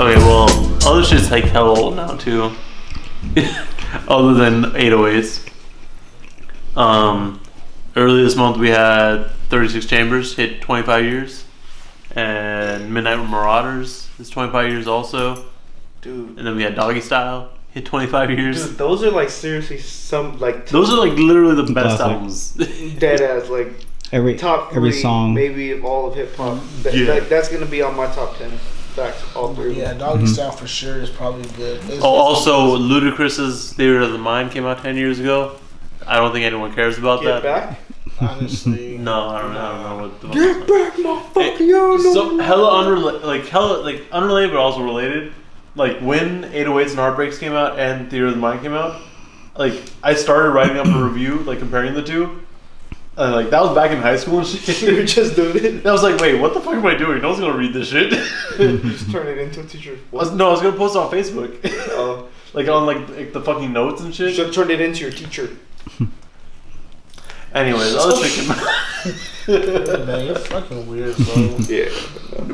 Okay, well, other shit's like hell old now too. Other than 808s. Early this month we had 36 Chambers hit 25 years. And Midnight Marauders is 25 years also. Dude. And then we had Doggystyle hit 25 years. Dude, those are like seriously some like... Those are like literally the best Classic. albums. Dead ass, like top 3 every song. maybe of all of hip hop. That's gonna be on my top 10. Facts, all 3. Yeah, Doggystyle for sure is probably good. Also, Ludacris's Theory of the Mind came out 10 years ago. I don't think anyone cares about Get that. back? Honestly. No, I don't know what the Get back, motherfucker! Yo, So hella unrelated, but also related. Like when 808s and Heartbreaks came out and Theory of the Mind came out, like I started writing up a review, like comparing the two. And like that was back in high school and shit. You were just doing it. And I was like, wait, what the fuck am I doing? No one's gonna read this shit. Just turn it into a t-shirt. I was gonna post it on Facebook. Like on like the fucking notes and shit. You should turn it into your teacher. Anyways, I was thinking. Man, you're fucking weird, bro. Yeah.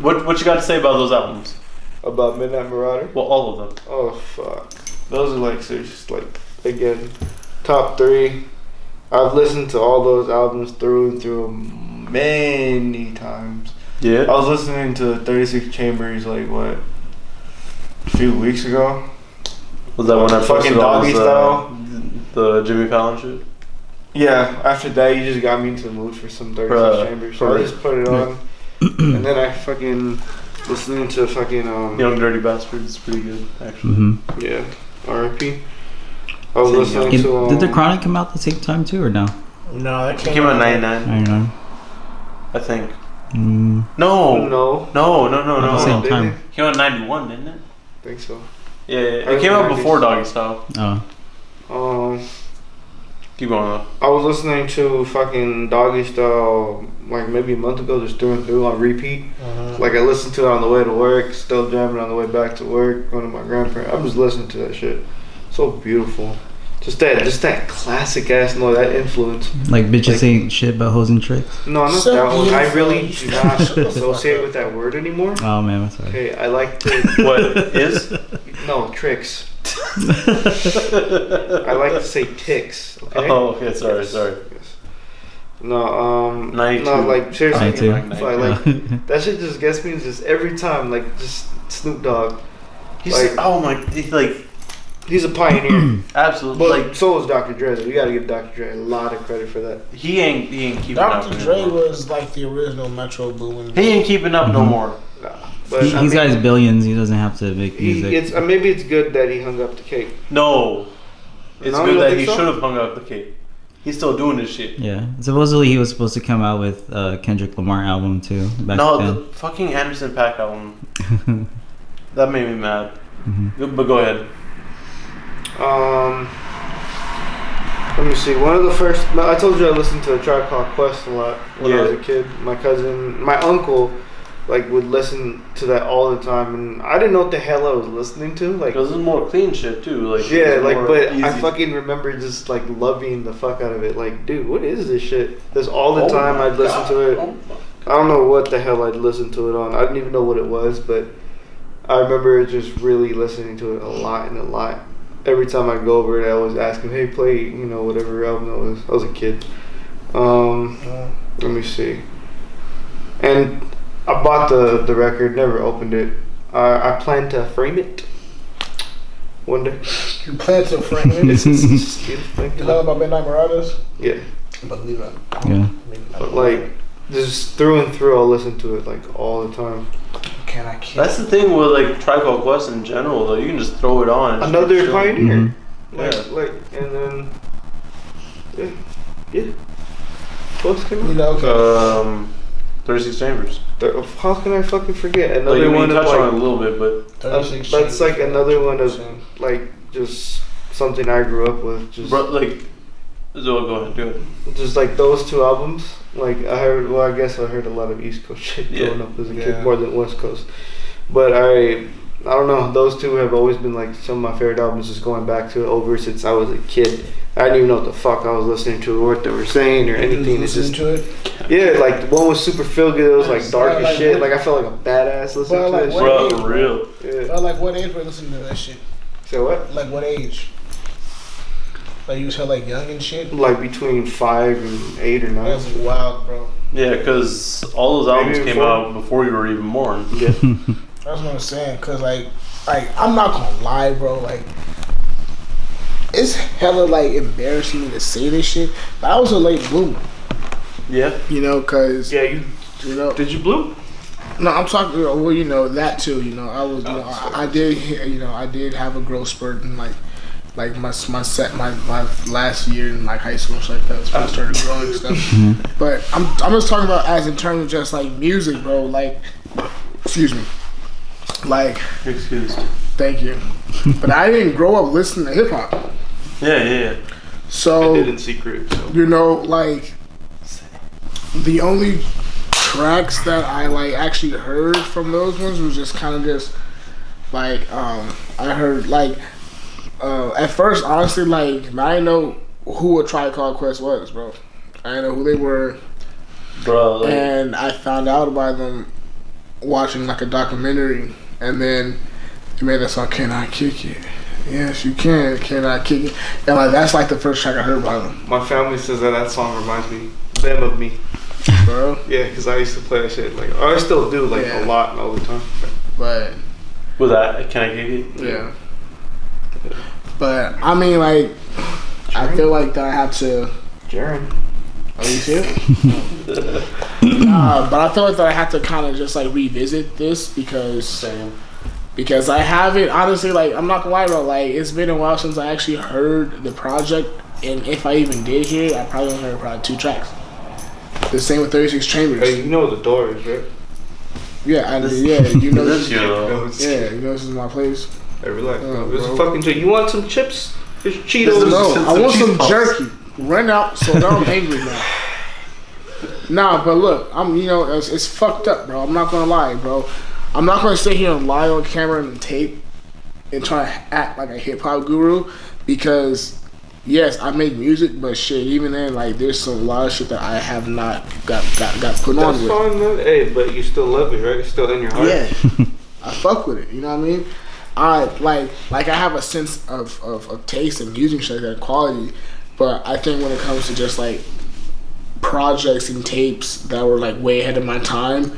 What you got to say about those albums? About Midnight Marauder? Well, all of them. Oh fuck. Those are like seriously like again top 3. I've listened to all those albums through and through many times. Yeah. I was listening to 36 Chambers like what, a few weeks ago. Was that when I fucking posted all Doggystyle? the Jimmy Fallon shit? Yeah. After that, you just got me into the mood for some 36 Chambers, so I just put it on, and then I fucking listening to fucking Young Dirty Bastard is pretty good actually. Mm-hmm. Yeah. R.I.P. I was listening to. Did the Chronic come out at the same time too, or no? No, that It came out in 99, 99. I think. Mm. No. No. At the same Did time. it? It came out in 91, didn't it? I think so. Yeah, it came out before Doggystyle. Oh. Keep going though. I was listening to fucking Doggystyle like maybe a month ago, just through and through on repeat. Like I listened to it on the way to work, still jamming on the way back to work, going to my grandparents. I'm just listening to that shit. So beautiful. Just that classic ass noise, that influence. Like bitches ain't shit but hoes and tricks. No, not So that one. I beautiful. really do not associate with that word anymore. Oh man, I'm sorry. Okay, I like to. What is? No, tricks. I like to say ticks. Okay. Oh, okay. Sorry. Yes. No, 92. no, like seriously, 92. like that shit just gets me just every time. Like just Snoop Dogg. He's Like- He's a pioneer. absolutely. But Like so is Dr. Dre. You gotta give Dr. Dre a lot of credit for that. he ain't keeping up. Dr. Dre anymore. was like the original Metro Boomin. He ain't keeping up no more. Nah, but He's got his billions. He doesn't have to make music. It's maybe it's good that he hung up the cake. No, it's No, you good don't that think he so? should have hung up the cape. He's still doing this shit. Yeah. Supposedly he was supposed to come out with Kendrick Lamar album too. Back No, then. the fucking Anderson .Paak album. That made me mad. Mhm. But go ahead. Let me see. One of the first. I told you I listened to A Tribe Called Quest a lot when I was a kid. My cousin, my uncle, like would listen to that all the time, and I didn't know what the hell I was listening to. Like, Because it's more clean shit too. Like yeah, it's like, more but easy. I fucking remember just like loving the fuck out of it. Like, dude, what is this shit? Because all the time I'd listen to it. I don't know what the hell I'd listen to it on. I didn't even know what it was, but I remember just really listening to it a lot and a lot. Every time I go over it, I always ask him, "Hey, play, whatever album that was." I was a kid. Let me see. And I bought the record, never opened it. I plan to frame it one day. You plan to frame it? You know about Midnight Marauders? Yeah. Believe it. Yeah. But like, just through and through, I'll listen to it like all the time. Can I keep That's the thing with like Tribe Called Quest in general, though. You can just throw it on. And Another just chill. pioneer. Mhm. Like, and then, yeah. What else came out? You know, okay. 36 Chambers. How can I fucking forget? Like, Another one you of touched on it a like, little bit, but 36 that's like Chambers. another one of like just something I grew up with. Just like, so go ahead, do it. just like those two albums. Like I guess I heard a lot of East Coast shit growing up as a kid, Yeah. more than West Coast. But I don't know. Those two have always been like some of my favorite albums. Just going back to it over since I was a kid. I didn't even know what the fuck I was listening to or what they were saying or anything. It's Listen just to it. yeah, like one was super feel good. It was like dark as Like, shit. Like I felt like a badass listening Well, to like, it. what- Bro, for real. Yeah. like what age were you listening to that shit? So what? Like what age? Like you was hell like young and shit? Like between 5 and 8 or 9. That's wild, bro. Yeah, because all those albums came out before you were even born. Yeah. That's what I'm saying. Cause like I'm not gonna lie, bro. Like it's hella like embarrassing me to say this shit. But I was a late bloomer. Yeah. You know, cause Yeah, you know. did you bloom? No, I'm talking. Well, you know that too. You know, I was. You know, I did. You know, I did have a growth spurt in like my last year in like high school and shit like that. So I started growing and stuff. But I'm just talking about as in terms of just like music, bro. Like, excuse me. Like, Excused. thank you. But I didn't grow up listening to hip hop. Yeah. So I did in secret. So. you know, like the only tracks that I like actually heard from those ones was just kind of just like I heard like at first honestly like I didn't know who a Tribe Called Quest was, bro. I didn't know who they were, Bro. Like, and I found out about them watching like a documentary, and then they made that song "Can I Kick It?" Yes, you can. Can I kick it? And like that's like the first track I heard by them. My family says that song reminds them of me. Bro. Yeah, because I used to play that shit. Like, I still do, like, a lot and all the time. But with that, can I kick it? yeah. But I mean, like, I feel like that I have to. Jaren. Are you serious? But I feel like that I have to kind of just like revisit this because I haven't honestly, like, I'm not gonna lie, bro. Like, it's been a while since I actually heard the project, and if I even did hear it, I probably only heard probably 2 tracks. The same with 36 Chambers. Hey, you know what the door is, right? Yeah, you know This this. year, You know this is my place. Hey, relax, bro. This bro. is fucking shit. You want some chips? There's Cheetos. No, I want some cheese jerky. Run out, so now I'm angry now. Nah, but look, it's fucked up, bro. I'm not gonna lie, bro. I'm not gonna sit here and lie on camera and tape and try to act like a hip hop guru because, yes, I make music, but shit, even then, like, there's a lot of shit that I have not got put on with. That's fine, man. Hey, but you still love it, right? It's still in your heart. Yeah, I fuck with it. You know what I mean? I like I have a sense of taste and music shit, that quality, but I think when it comes to just like projects and tapes that were like way ahead of my time,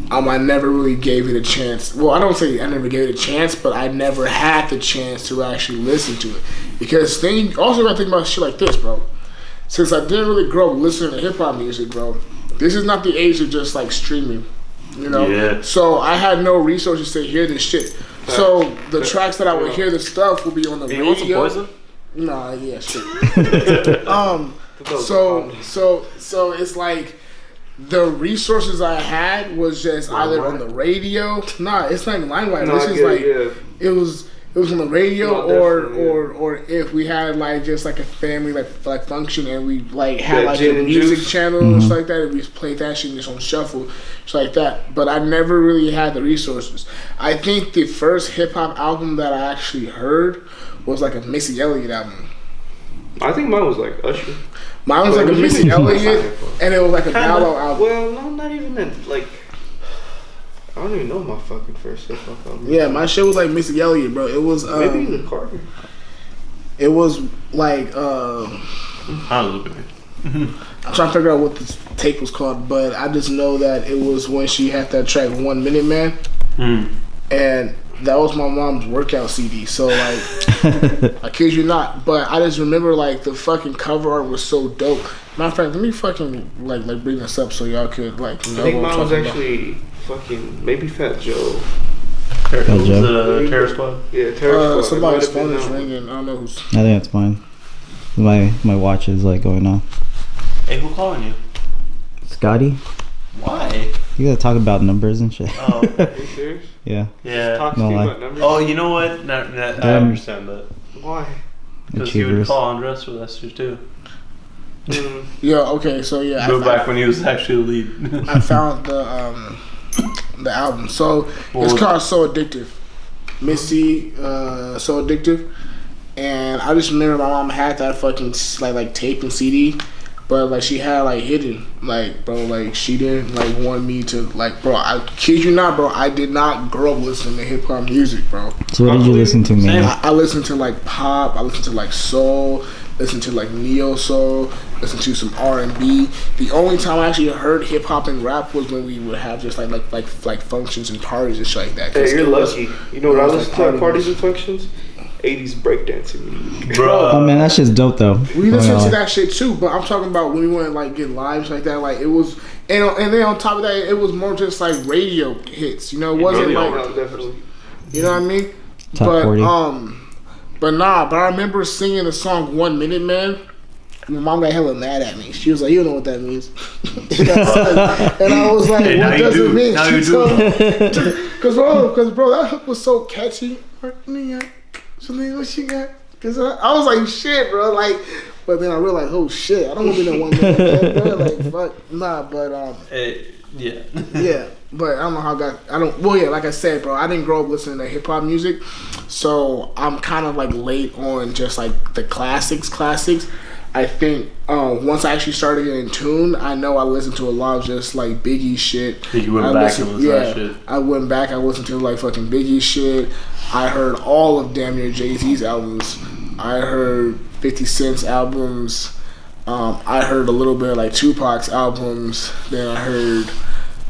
I never really gave it a chance. Well, I don't say I never gave it a chance, but I never had the chance to actually listen to it. Because then you also gotta think about shit like this, bro. Since I didn't really grow up listening to hip hop music, bro, this is not the age of just like streaming, you know? Yeah. So I had no resources to hear this shit. So the tracks that I would hear, the stuff would be on the radio. Want some poison? Nah, yeah, shit. So it's like the resources I had was just either on the radio. Nah, it's not LimeWire. No, this is like it was on the radio or if we had like just like a family like function and we like had like a music channel and stuff like that, and we played that shit just on shuffle, just like that. But I never really had the resources. I think the first hip hop album that I actually heard was like a Missy Elliott album. I think mine was like Usher. Mine was like a Missy Elliott, and it was like a Gallo album. Well, no, not even that. Like, I don't even know my fucking first hip hop album. Yeah, my shit was like Missy Elliott, bro. It was maybe the Carter. It was like I'm trying to figure out what the tape was called, but I just know that it was when she had that track 1 Minute Man, and that was my mom's workout CD. So like, I kid you not, but I just remember like the fucking cover art was so dope. Matter of fact, let me fucking like bring this up so y'all could like know. I think mine was actually fucking maybe Fat Joe. Terror Squad? Yeah, Terror Squad. Somebody's phone is ringing. I don't know who's. I think that's mine. My watch is like going off. Hey, who calling you? Scotty? Why? You gotta talk about numbers and shit. Oh, are you serious? Yeah. Yeah. Talk to you about numbers? Oh, you know what? I understand that. Why? Because he would call Andres with Esther too. Yeah. Okay. So yeah. Go back when he was actually the lead. I found the album. So it's called So Addictive. Missy, So Addictive. And I just remember my mom had that fucking like tape and CD, But like she had like hidden, like bro, like she didn't like want me to like, bro. I kid you not, bro. I did not grow up listening to hip hop music, bro. So what did you listen to, man? I listened to like pop. I listened to like soul. Listened to like neo soul. Listened to some R&B. The only time I actually heard hip hop and rap was when we would have just like functions and parties and shit like that. Hey, you're lucky. You know what I listen to at parties and functions? 80s breakdancing music. Bro. Oh man, that shit's dope though. We listened to that shit too, but I'm talking about when we went like get lives like that. Like it was, and then on top of that, it was more just like radio hits. You know, it wasn't like definitely. You know what I mean? Top 40. But I remember singing the song 1 Minute Man. My mom got hella mad at me. She was like, "You don't know what that means." And I was like, "What does it mean?" Now you do. Because bro, that hook was so catchy. Something what she got? Cause I was like, shit, bro. Like, but then I realized, oh shit, I don't want to be no 1 minute man, bro. Like, fuck, nah. But Yeah. yeah. But I don't know how I got. Well, yeah, like I said, bro, I didn't grow up listening to hip hop music, so I'm kind of like late on just like the classics. I think once I actually started getting in tune, I know I listened to a lot of just like Biggie shit. You went back and listened to that shit. I went back. I listened to like fucking Biggie shit. I heard all of damn near Jay-Z's albums. I heard 50 Cent's albums. I heard a little bit of like Tupac's albums. Then I heard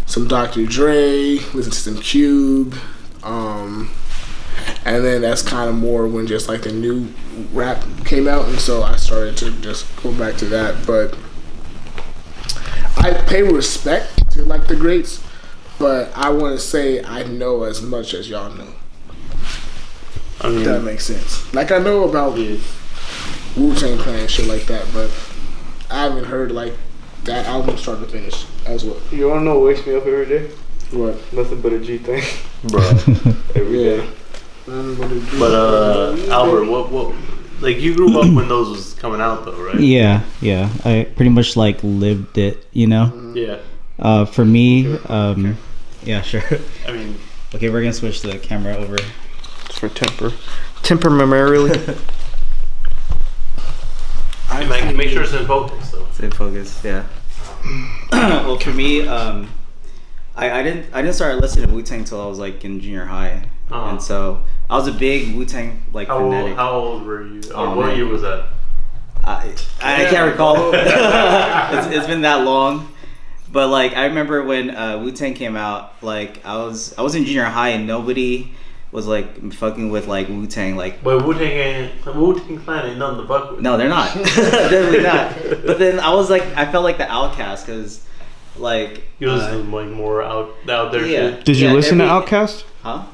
some Dr. Dre. Listened to some Cube. And then that's kind of more when just like the new rap came out, and so I started to just go back to that. But I pay respect to like the greats, but I want to say I know as much as y'all know. I mean, if that makes sense. Like I know about Wu-Tang Clan and shit like that, but I haven't heard like that album start to finish as well. You wanna know what wakes me up every day? What? Nothing but a G thing. Bro. Every day. But Albert, what like you grew up when those was coming out though, right? Yeah. I pretty much like lived it, you know. Yeah. For me, yeah, sure. I mean, okay, we're gonna switch the camera over. It's for temporarily. I make sure it's in focus though. It's in focus, yeah. Well, for me, I didn't start listening to Wu-Tang until I was like in junior high, and so I was a big Wu-Tang like fanatic. How old were you? Or what year was that? I can't recall. It's been that long, but like I remember when Wu-Tang came out. Like I was in junior high and nobody was like fucking with like Wu-Tang. Like, but Wu-Tang Clan ain't nothing to fuck with. No, they're not. Definitely not. But then I felt like the outcast because like you listen like more out there shit. Did you listen to Outkast? Huh?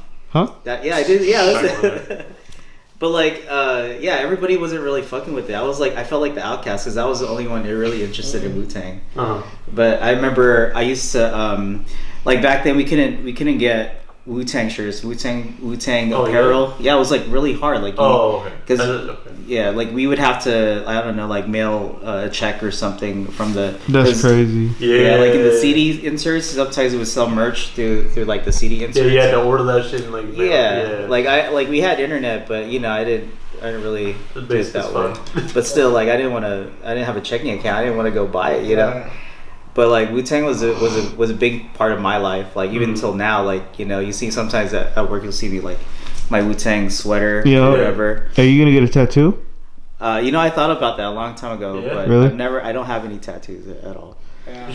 Yeah, I did. Yeah, listen. But like, everybody wasn't really fucking with it. I felt like the outcast because I was the only one really interested in Wu-Tang. But I remember I used to like back then we couldn't get Wu-Tang shirts, Wu-Tang apparel. Yeah, it was like really hard. Like, like we would have to, I don't know, like mail a check or something from the. That's crazy. Yeah, like in the CD inserts, sometimes it would sell merch through like the CD inserts. Yeah, you had to order that shit and like. Like we had internet, but you know I didn't really do it that way. But still, like I didn't have a checking account. I didn't want to go buy it, you know. But like Wu-Tang was a big part of my life. Like even until now, like you know, you see sometimes at work you'll see me like my Wu-Tang sweater or whatever. Are you gonna get a tattoo? You know, I thought about that a long time ago, but really? I don't have any tattoos at all.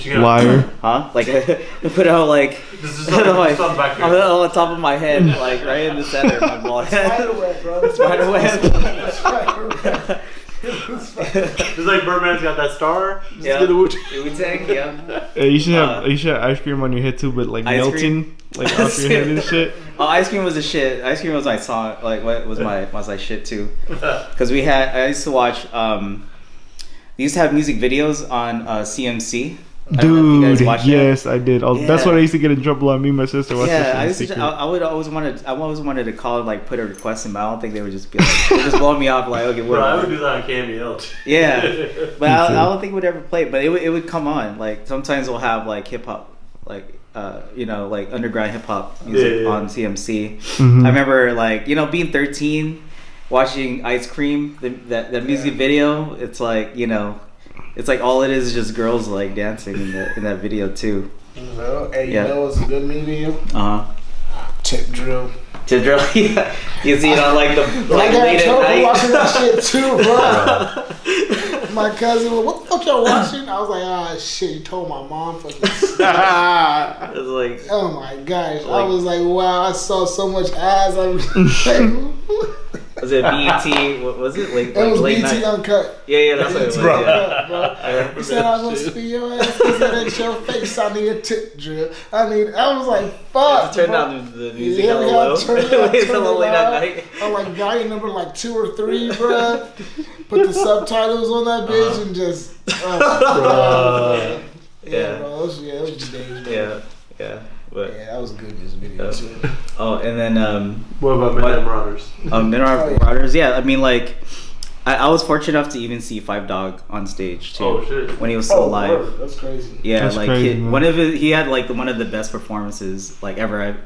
Liar. Huh? Like put out like on the top of my head, like right in the center of my bald head. Spiderweb, bro. Spiderweb. Just like Birdman's got that star. Yeah. Get the Wu-Tang. Yeah. You should have ice cream on your head too, but like melting like off your head and shit. Oh, ice cream was the shit. Ice cream was my song. Like what was my shit too? Because I used to watch. They used to have music videos on CMC. Dude, yes, I did. That's what I used to get in trouble on. Me and my sister watched. Yeah, I always wanted to call and like put a request in, but I don't think they would just be like, they would just blow me off like, okay, whatever. Bro, I would do that on Cameo. Yeah, but I don't think it would ever play. But it would come on. Like sometimes we'll have like hip hop, like like underground hip hop music on CMC. Mm-hmm. I remember like being 13, watching Ice Cream, that music video. It's like it's like all it is just girls like dancing in that video too. Hey, you know what's a good medium? Tip drill. Yeah. You see it on like the late at night. Watching that shit too, bro. My cousin, what the fuck y'all watching? I was like, shit, you told my mom fucking. It was like, oh my gosh. I was like, wow, I saw so much ass. I was like, was it BET? What was it? Like, it was late BET night? Uncut. Yeah, that's what it was. Bro. Yeah. Bro. He said, I'm going to spin your ass because that ain't your face. I need a tip drill. I was like, fuck. Turn down the music a little low. Turn it It's a little late at night. I'm like, volume number like 2 or 3, bro. Put the subtitles on that bitch and just. Oh, yeah, bro. It was just days, bro. Yeah. But, yeah, that was good. This video. Oh, and then what about Midnight Marauders? Marauders. Yeah, I mean, like, I was fortunate enough to even see Five Dog on stage too. Oh shit! When he was still alive. Word. That's crazy. Yeah, that's like crazy, he had like one of the best performances like ever.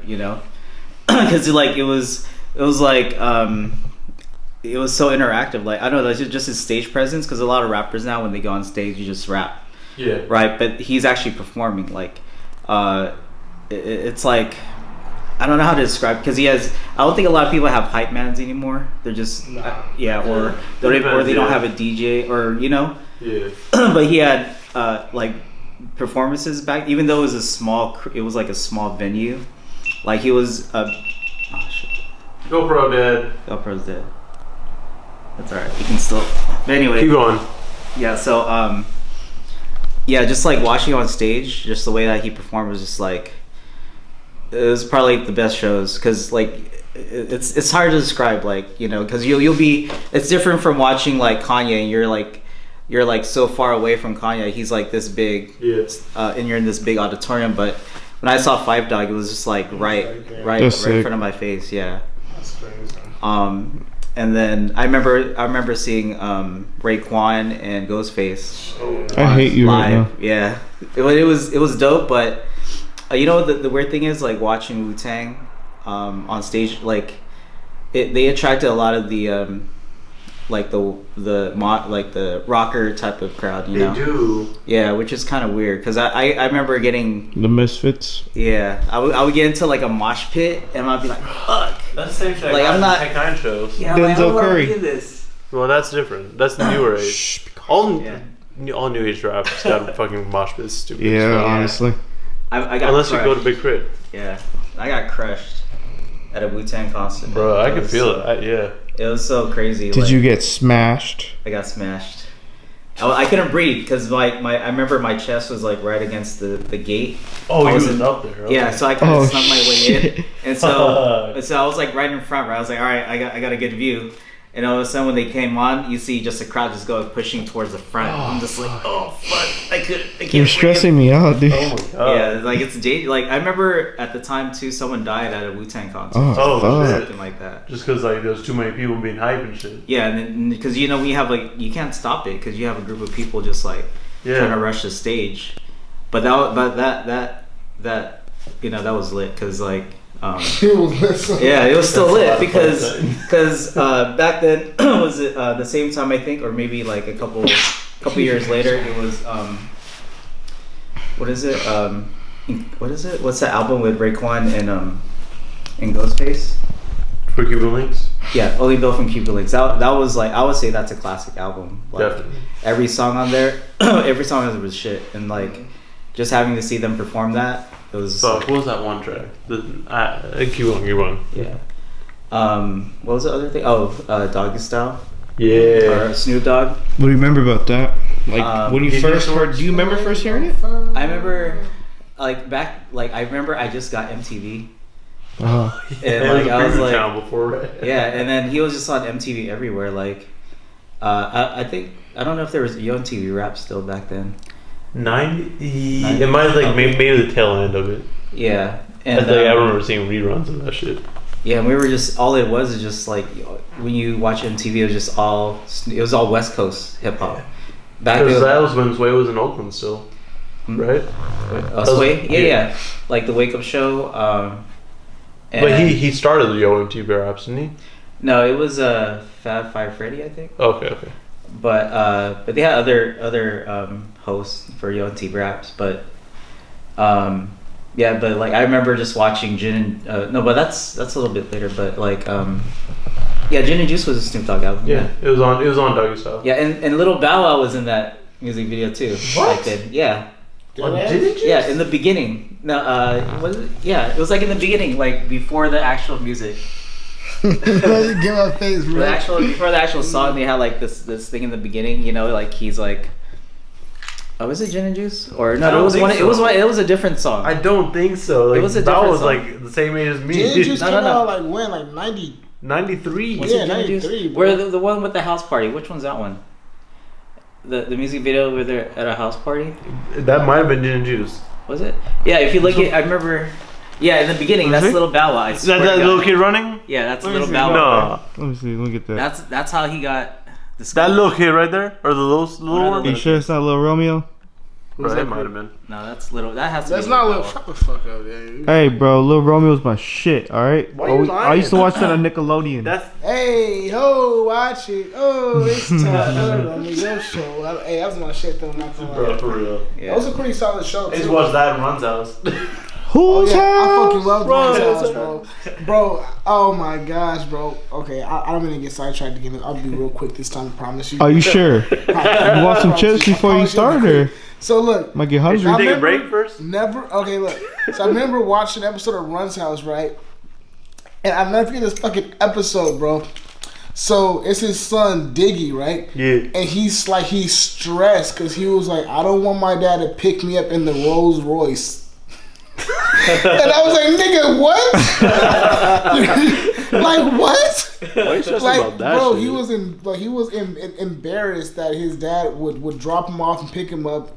Because like it was like it was so interactive. Like I don't know, just his stage presence. Because a lot of rappers now, when they go on stage, you just rap. Yeah. Right, but he's actually performing. Like, it's like I don't know how to describe because he has. I don't think a lot of people have hype mans anymore. They're just or they don't have a DJ or Yeah. But he had like performances back, even though it was like a small venue. Like he was GoPro dead. GoPro's dead. That's alright. You can still. But anyway. Keep going. Yeah. So just like watching on stage, just the way that he performed was just like. It was probably the best shows because like it's hard to describe, like, because you'll be, it's different from watching like Kanye and you're like so far away from Kanye. He's like this big, and you're in this big auditorium. But when I saw Five Dog, it was just like right in front of my face. Yeah. That's crazy. And then I remember seeing Raekwon and Ghostface. I hate you live. right now. Yeah, it was dope, but. The weird thing is like watching Wu-Tang on stage, like they attracted a lot of the the rocker type of crowd, They do. Yeah, which is kind of weird because I remember getting the Misfits. Yeah, I would get into like a mosh pit and I'd be like, fuck. That's the same shit. Like I'm not Tech 9 shows. Yeah, Denzel like, Curry. Do this. Well, that's different. That's the newer age. All new age raps got fucking mosh pits. Stupid. Yeah, honestly. I got unless crushed. you go to Big Crit. Yeah, I got crushed at a Wu-Tang concert. Bro, I can feel it. It was so crazy. Did you get smashed? I got smashed. I couldn't breathe because I remember my chest was like right against the gate. Oh, you was up there. Okay. Yeah, so I kind of snuck my way in, and so I was like right in front. Right, I was like, all right, I got a good view. And all of a sudden, when they came on, you see just a crowd just go pushing towards the front. I'm just like, oh fuck, I can't. You're stressing me out, dude. Oh my god. Yeah, like it's like I remember at the time too, someone died at a Wu-Tang concert. Oh something like that. Just because like there's too many people being hype and shit. Yeah, and then because we have like you can't stop it because you have a group of people just like trying to rush the stage. But that was lit because like. It was still lit because back then was it the same time I think, or maybe like a couple years later it was what is it what's that album with Raekwon and Ghostface? For Cuban Links? Yeah, Only Built from Cuban Links. That was like I would say that's a classic album. Like, definitely. Every song on there was shit, and like just having to see them perform that. It was. Fuck, what was that one track? Keep on. Yeah. What was the other thing? Oh, Doggystyle. Yeah. Or Snoop Dogg. What do you remember about that? Like when you first heard? Do you remember first hearing it? I remember, like back, like I remember I just got MTV. And like I was like, before, yeah, and then he was just on MTV everywhere. Like, I think I don't know if there was Yo MTV Rap still back then. 90. It might have like maybe the tail end of it. Yeah, and I remember seeing reruns of that shit. Yeah, and we were just all it was is just like when you watch MTV, it was all West Coast hip hop. Because that was when Sway was in Oakland still, right? Sway, yeah, like the Wake Up Show. But he started the Yo MTV Raps, didn't he? No, it was Fab Five Freddy, I think. Okay. but they had other hosts for Yo and T Raps, but yeah, but like I remember just watching Gin and no, but that's a little bit later, but like yeah, Gin and Juice was a Snoop Dogg album. Yeah, it was on Doggystyle. Yeah, and Little Bow Wow was in that music video too. What? Back then. Yeah. On Gin and Juice? Yeah, in the beginning. No, was it? Yeah, it was like in the beginning, like before the actual music. Get my face, bro. Before the actual song, they had like this thing in the beginning. You know, like he's like, oh, was it Gin and Juice? Or no, it was one. So. It was a different song. I don't think so. Like, it was a that different was song. Like the same age as me. Gin and Juice came No. out like when? Like 90. 93. Was Yeah, it Gin and Juice? 93, bro. Where the one with the house party? Which one's that one? The music video where they're at a house party. That might have been Gin and Juice. Was it? Yeah, if you look at, I remember. Yeah, in the beginning, that's Little Bow Wow. Is that little kid running? Yeah, that's Let me Little see. Bow Wow. No. Let me see. Look at that. That's how he got this. That little kid right there? Or the little one? Are you sure it's not Lil Romeo? Bro, that might have been. No, that's little. That has to. That's be not Little little. Bow Wow. Fuck the fuck up, dude. Hey, bro, Lil Romeo's my shit. All right. Why you I used to lying? watch that on Nickelodeon. That's Hey, ho, watch it. Oh, it's time. On the Yo show. Hey, that was my shit though. Not gonna lie. for real. Yeah. That was a pretty solid show. I just too. watched that in Ron's house. Oh Who's yeah, I house? fucking love Bro, Ron's house, bro. Bro, oh my gosh, bro. Okay, I don't mean to get sidetracked again. I'll be real quick this time. I promise you. Are you sure? You want some chips before you start, or So look, might get Should we hungry? take a break first? never. Okay, look. So I remember watching an episode of Run's House, right? And I'll never forget this fucking episode, bro. So it's his son Diggy, right? Yeah. And he's stressed because he was like, I don't want my dad to pick me up in the Rolls Royce. And I was like, nigga, what? Like what? Why are you stressing Like, about that bro, shit? he was embarrassed that his dad would drop him off and pick him up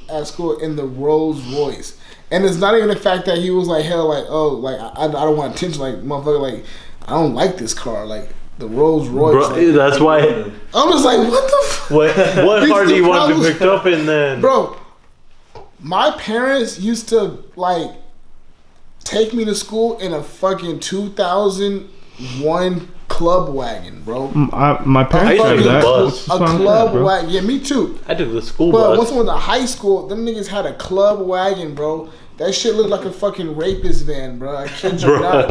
at school in the Rolls Royce. And it's not even the fact that he was like, hell, like, oh, like I don't want attention, like motherfucker, like I don't like this car, like the Rolls Royce. Bro, like, that's why. I'm just like, what the fuck? What These car do the you want to be problems- picked up in then? Bro, my parents used to like take me to school in a fucking 2001 club wagon, bro. My parents I have used to that. bus. What's A wrong with that, club bro? wagon. Yeah, me too. I took the school But bus. once I went to high school, them niggas had a club wagon, bro. That shit looked like a fucking rapist van, bro. I kid you not,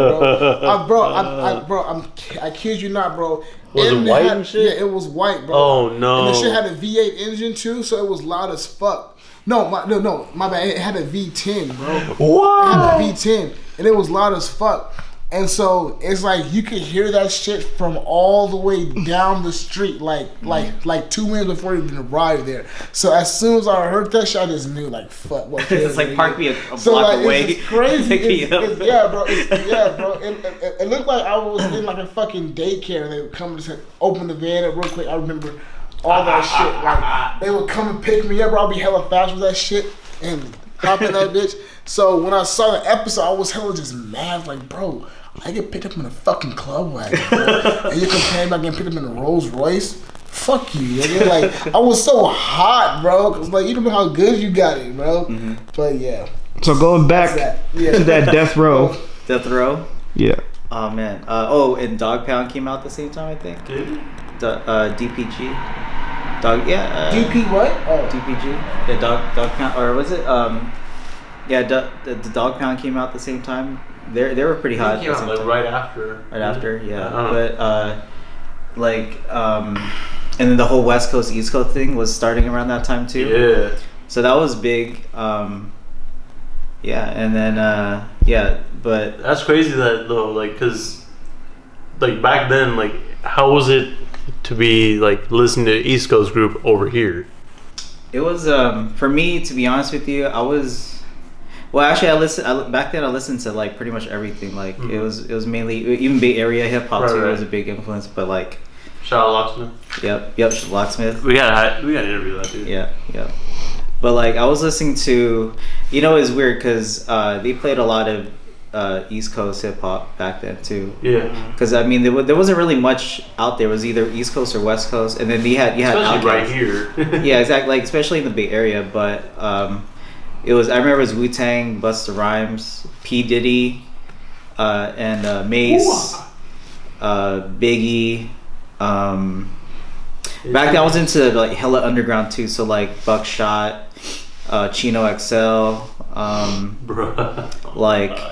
bro. I kid you not, bro. Was it And white had, and shit? Yeah, it was white, bro. Oh, no. And the shit had a V8 engine too, so it was loud as fuck. No, my bad. It had a V10, bro. What? It had a V10, and it was loud as fuck. And so it's like you could hear that shit from all the way down the street, like 2 minutes before you even arrived there. So as soon as I heard that shit, I just knew like fuck. What It's like park me a so block like away. it's just crazy. Pick me up. Yeah, bro. It looked like I was in like a fucking daycare. And they would come to open the van up real quick. I remember all that shit. Like they would come and pick me up. Bro, I'd be hella fast with that shit and hop in that bitch. So when I saw the episode, I was hella just mad. Like, bro, I get picked up in a fucking club wagon, bro. And you're comparing me getting picked up in a Rolls Royce? Fuck you, nigga. Like, I was so hot, bro. Cause like, you don't know how good you got it, bro. Mm-hmm. But yeah. So going back That's that. Yeah. to that death row. Death Row. Yeah. Oh man. And Dog Pound came out at the same time, I think. DPG. Dog. Yeah. DP what? Oh. DPG. Yeah. Dog Pound. Or was it? Yeah. The Dog Pound came out at the same time. They were pretty hot. Came out, like, right after. Right after, yeah. Uh-huh. But and then the whole West Coast East Coast thing was starting around that time too. Yeah. So that was big. Yeah, and then but That's crazy that though, like, cause like back then, like, how was it to be like listening to East Coast group over here? it was for me, to be honest with you, I was. Well, actually, back then. I listened to like pretty much everything. Like it was mainly even Bay Area hip hop too. Right. Was a big influence. But like, Shout out Locksmith. yep, Locksmith. We gotta interview that dude. Yeah. But like, I was listening to, it's weird because they played a lot of East Coast hip hop back then too. Yeah. Because I mean, there wasn't really much out there. It was either East Coast or West Coast, and then you had Especially right Outkast. here. Yeah, exactly. Like especially in the Bay Area, but it was. I remember it was Wu-Tang, Busta Rhymes, P Diddy, and Mace, Biggie. Back then I was into like hella underground too, so like Buckshot, Chino XL,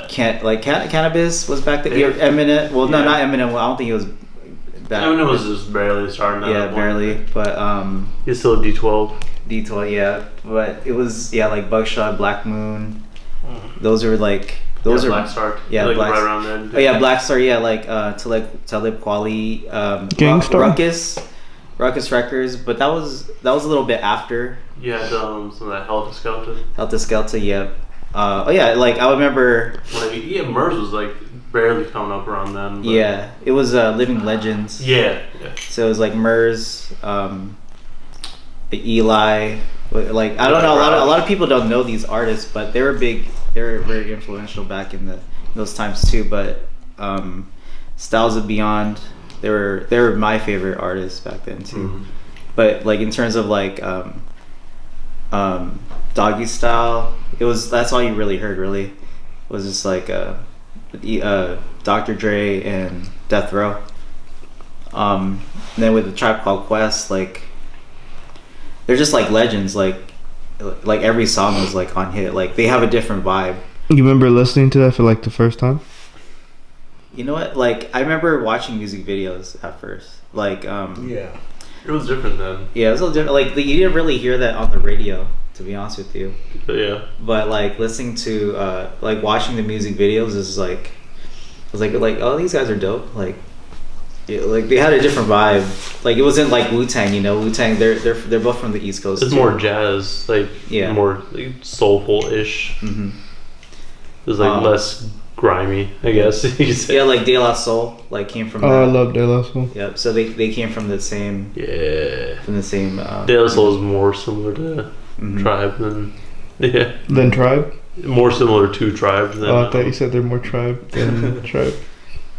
Cannabis was back then. Eminem, well, no, not Eminem. Well, I don't think he was. Eminem was just barely starting. Yeah, barely, but he's still a D12. D12, yeah, but it was like Buckshot, Black Moon. Those are like those are Black Star. Yeah, like Black, right around then. Oh yeah, Black Star. Yeah, like Talib Kweli, Ruckus Records, but that was a little bit after. Yeah, some of that Helter Skelter, yeah. Like I remember. Murs was like barely coming up around then. But. Yeah, it was Living Legends. Yeah. So it was like Murs, Eli. Like I don't know, a lot of people don't know these artists, but they were big. They were very influential back in those times too. But Styles of Beyond, they were my favorite artists back then too. Mm-hmm. But like in terms of like Doggystyle, that's all you really heard. Really, was just like Dr. Dre and Death Row. And then with the Tribe Called Quest, like they're just like legends. Like every song was like on hit. Like they have a different vibe. You remember listening to that for like the first time? You know what? Like I remember watching music videos at first. Like yeah, it was different then. Yeah, it was a little different. Like you didn't really hear that on the radio, to be honest with you. Yeah. But like listening to like watching the music videos is like, I was like oh, these guys are dope. Like they had a different vibe. Like it wasn't like Wu-Tang, you know. Wu-Tang, they're both from the East Coast. It's too. more jazz, like more like, soulful-ish. Mm-hmm. It's like less grimy, I guess. Yeah, like De La Soul, like came from. I love De La Soul. Yep. So they came from the same. Yeah. From the same. De La Soul is more similar to Tribe than. Yeah. Than Tribe. More similar to Tribe than. I thought you said they're more Tribe than Tribe.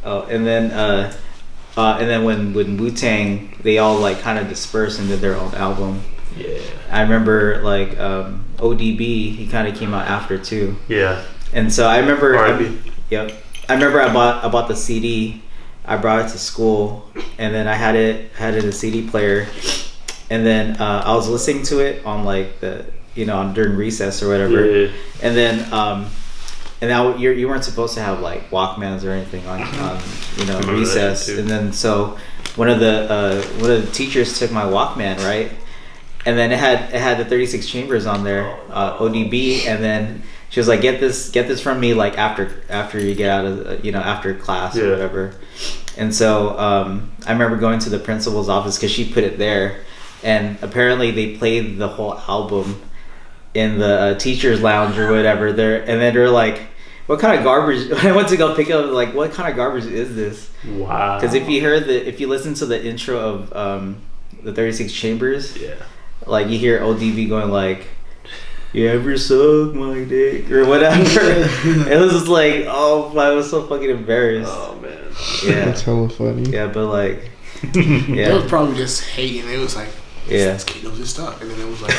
Oh, and then when Wu-Tang, they all like kind of dispersed and did their own album. Yeah. I remember like ODB, he kind of came out after too. Yeah. And so I remember. Yep. I remember I bought the CD. I brought it to school, and then I had it in a CD player, and then I was listening to it on like during recess or whatever, yeah. And then and now you weren't supposed to have like Walkmans or anything on recess, and then so one of the teachers took my Walkman, right, and then it had the 36 chambers on there, ODB, and then she was like, get this from me like after you get out of after class or whatever. And so I remember going to the principal's office because she put it there, and apparently they played the whole album in the teacher's lounge or whatever there, and then they're like, what kind of garbage? When I went to go pick up, like, what kind of garbage is this? Wow. Because if you listen to the intro of the 36 Chambers, like you hear ODB going like, you ever suck my dick or whatever. It was just like, oh, I was so fucking embarrassed. Oh man. Yeah. That's hella funny. Yeah, but like, It was probably just hating. It was like, this kid knows his stuff, and then it was like,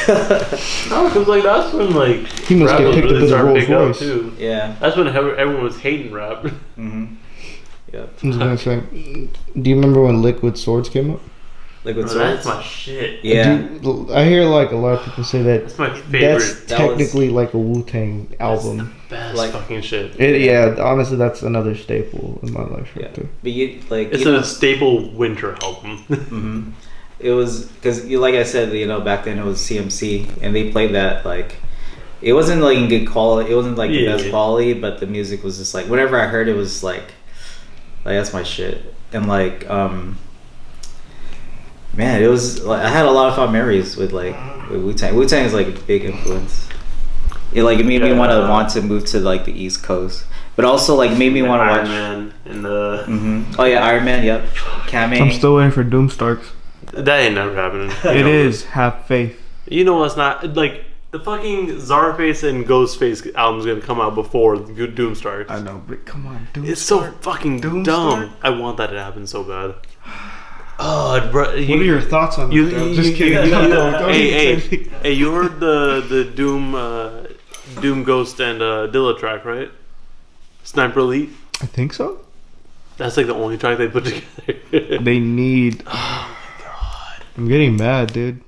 no, because like that's when like he must get picked up as a Rolls Royce too. Yeah. That's when everyone was hating rap. Mm-hmm. Yeah. I was gonna say, do you remember when Liquid Swords came up? Liquid Swords? That's my shit. Yeah. I hear like a lot of people say that that's my favorite. That's technically like a Wu-Tang album. That's the best fucking shit. Honestly, that's another staple in my life. Right there. But it's a staple winter album. Mm-hmm. It was because, like I said, back then it was CMC, and they played that like, it wasn't like in good quality. It wasn't like the best quality, but the music was just like, whenever I heard it was like that's my shit. And like man, it was like, I had a lot of fun memories with Wu-Tang. Wu-Tang is like a big influence. It like made me want to move to like the East Coast, but also like made me want to watch Iron Man and the. Mm-hmm. Oh yeah, Iron Man. Yep. Cameraman. I'm still waiting for Doomstarks. That ain't never happening. It is. Have faith. You know what's not like the fucking Czarface and Ghostface album's gonna come out before Doomstar. I know, but come on, Doomstar. It's so fucking dumb. I want that to happen so bad. Oh, bro, what are your thoughts on that? Just kidding. Hey, you heard the Doom Ghost and Dilla track, right? Sniper Elite. I think so. That's like the only track they put together. They need. Oh my god. I'm getting mad, dude.